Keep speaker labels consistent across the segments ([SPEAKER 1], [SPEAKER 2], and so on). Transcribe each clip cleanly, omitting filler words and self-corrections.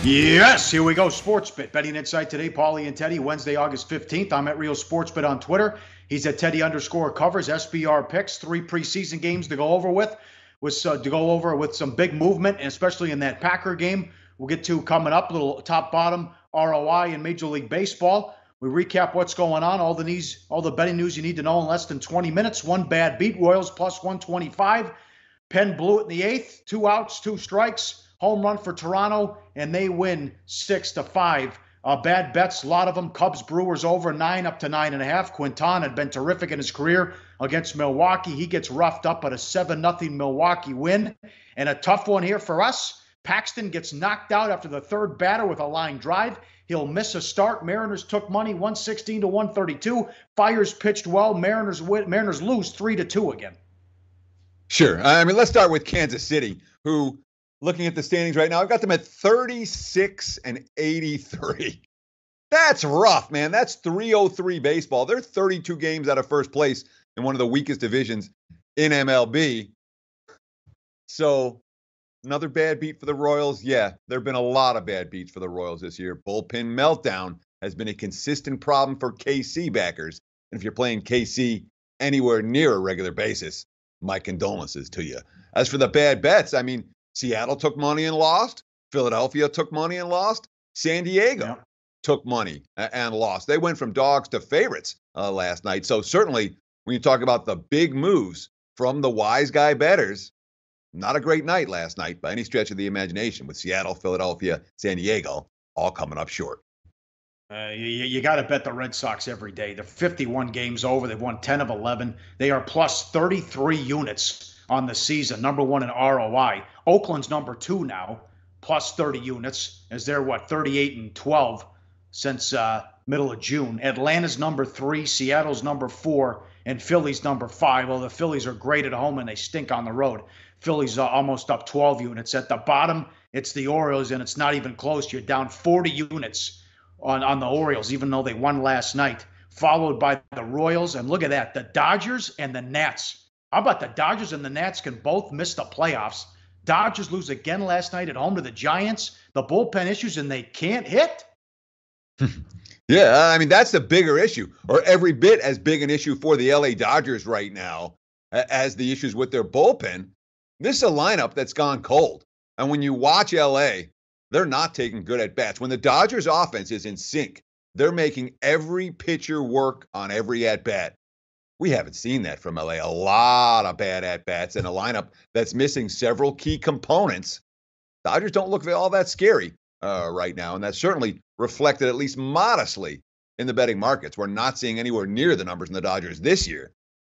[SPEAKER 1] Yes, here we go. Sportsbit. Betting Insight today, Pauly and Teddy, Wednesday, August 15th. I'm at Real Sportsbit on Twitter. He's at Teddy_covers, SBR picks, 3 preseason games to go over with some big movement, and especially in that Packer game. We'll get to coming up, a little top-bottom ROI in Major League Baseball. We recap what's going on, all the betting news you need to know in less than 20 minutes. One bad beat, Royals plus 125. Penn blew it in the 8th, 2 outs, 2 strikes. Home run for Toronto, and they win 6-5. Bad bets, a lot of them. Cubs, Brewers over 9 up to 9.5. Quinton had been terrific in his career against Milwaukee. He gets roughed up at a 7-0 Milwaukee win. And a tough one here for us. Paxton gets knocked out after the third batter with a line drive. He'll miss a start. Mariners took money 116 to 132. Fires pitched well. Mariners lose 3-2 again.
[SPEAKER 2] Sure. I mean, let's start with Kansas City, who, looking at the standings right now, I've got them at 36 and 83. That's rough, man. That's 303 baseball. They're 32 games out of first place in one of the weakest divisions in MLB. So another bad beat for the Royals. Yeah, there have been a lot of bad beats for the Royals this year. Bullpen meltdown has been a consistent problem for KC backers. And if you're playing KC anywhere near a regular basis, my condolences to you. As for the bad bets, I mean, Seattle took money and lost. Philadelphia took money and lost. San Diego took money and lost. They went from dogs to favorites last night. So certainly when you talk about the big moves from the wise guy bettors, not a great night last night by any stretch of the imagination, with Seattle, Philadelphia, San Diego all coming up short.
[SPEAKER 1] You got to bet the Red Sox every day. They're 51 games over. They've won 10 of 11. They are plus 33 units on the season, number 1 in ROI. Oakland's number 2 now, plus 30 units, as they're, 38 and 12 since middle of June. Atlanta's number 3, Seattle's number 4, and Philly's number 5. Well, the Phillies are great at home and they stink on the road. Philly's almost up 12 units. At the bottom, it's the Orioles, and it's not even close. You're down 40 units on the Orioles, even though they won last night, followed by the Royals. And look at that, the Dodgers and the Nats. How about the Dodgers and the Nats can both miss the playoffs? Dodgers lose again last night at home to the Giants. The bullpen issues, and they can't hit.
[SPEAKER 2] Yeah, I mean, that's the bigger issue, or every bit as big an issue for the LA Dodgers right now as the issues with their bullpen. This is a lineup that's gone cold. And when you watch LA, they're not taking good at bats. When the Dodgers offense is in sync, they're making every pitcher work on every at bat. We haven't seen that from LA. A lot of bad at-bats and a lineup that's missing several key components. Dodgers don't look all that scary right now, and that's certainly reflected at least modestly in the betting markets. We're not seeing anywhere near the numbers in the Dodgers this year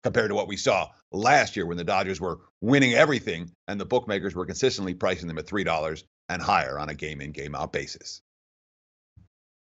[SPEAKER 2] compared to what we saw last year when the Dodgers were winning everything and the bookmakers were consistently pricing them at $3 and higher on a game-in, game-out basis.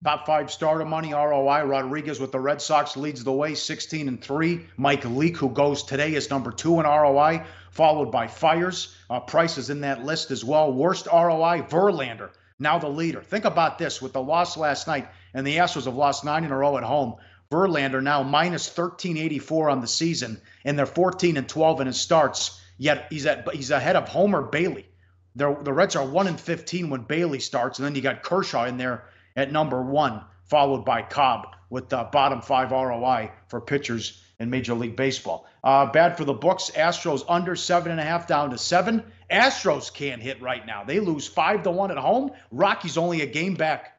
[SPEAKER 1] Top 5 starter money, ROI. Rodriguez with the Red Sox leads the way, 16-3. Mike Leake, who goes today, is number 2 in ROI, followed by Fires. Price is in that list as well. Worst ROI, Verlander, now the leader. Think about this. With the loss last night, and the Astros have lost 9 in a row at home, Verlander now minus 1384 on the season, and they're 14-12 in his starts, yet he's ahead of Homer Bailey. The Reds are 1-15 when Bailey starts, and then you got Kershaw in there at number 1, followed by Cobb with the bottom 5 ROI for pitchers in Major League Baseball. Bad for the books. Astros under 7.5 down to 7. Astros can't hit right now. They lose 5-1 at home. Rockies only a game back.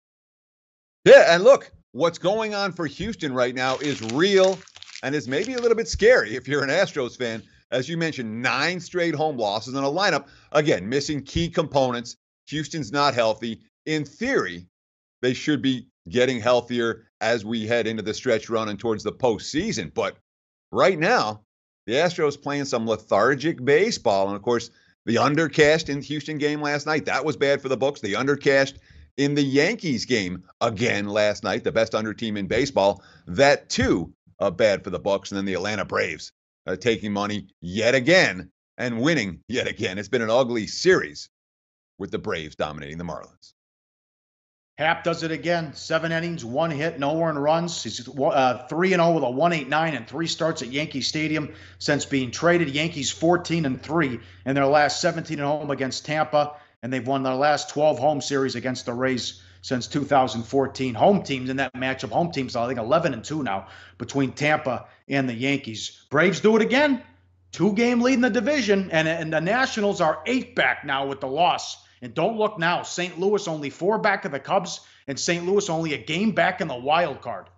[SPEAKER 2] Yeah, and look, what's going on for Houston right now is real and is maybe a little bit scary if you're an Astros fan. As you mentioned, 9 straight home losses in a lineup, again, missing key components. Houston's not healthy. In theory, they should be getting healthier as we head into the stretch run and towards the postseason. But right now, the Astros playing some lethargic baseball. And, of course, the undercashed in the Houston game last night, that was bad for the books. The undercashed in the Yankees game again last night, the best under team in baseball, that too bad for the books. And then the Atlanta Braves taking money yet again and winning yet again. It's been an ugly series with the Braves dominating the Marlins.
[SPEAKER 1] Happ does it again. 7 innings, 1 hit, no earned runs. He's 3-0 with a 1.89 and 3 starts at Yankee Stadium since being traded. Yankees 14-3 in their last 17 at home against Tampa and they've won their last 12 home series against the Rays since 2014. Home teams in that matchup, home teams, I think 11-2 now between Tampa and the Yankees. Braves do it again. 2-game lead in the division, and the Nationals are 8 back now with the loss. And don't look now, St. Louis only 4 back of the Cubs, and St. Louis only a game back in the wild card.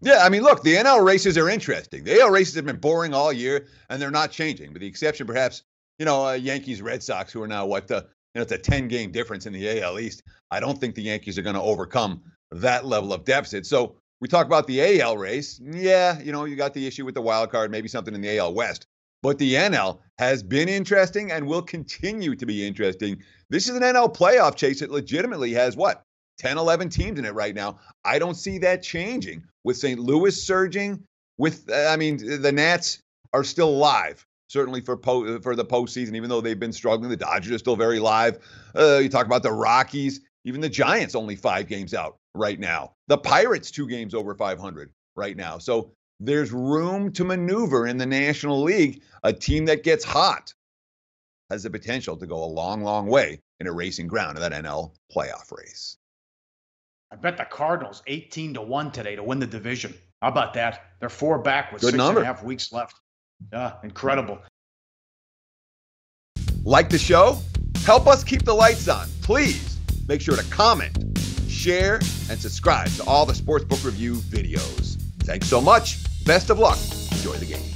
[SPEAKER 2] Yeah, I mean, look, the NL races are interesting. The AL races have been boring all year, and they're not changing, with the exception, perhaps, Yankees, Red Sox, who are now it's a 10-game difference in the AL East. I don't think the Yankees are going to overcome that level of deficit. So we talk about the AL race. Yeah, you got the issue with the wild card, maybe something in the AL West. But the NL has been interesting and will continue to be interesting. This is an NL playoff chase that legitimately has, 10, 11 teams in it right now. I don't see that changing with St. Louis surging. The Nats are still live, certainly for the postseason, even though they've been struggling. The Dodgers are still very live. You talk about the Rockies, even the Giants only 5 games out right now. The Pirates 2 games over 500 right now. So there's room to maneuver in the National League. A team that gets hot has the potential to go a long, long way in a racing ground in that NL playoff race.
[SPEAKER 1] I bet the Cardinals 18-1 today to win the division. How about that? They're 4 back with
[SPEAKER 2] Good
[SPEAKER 1] 6.5 weeks left. Yeah, incredible.
[SPEAKER 2] Like the show? Help us keep the lights on. Please make sure to comment, share, and subscribe to all the Sportsbook Review videos. Thanks so much. Best of luck. Enjoy the games.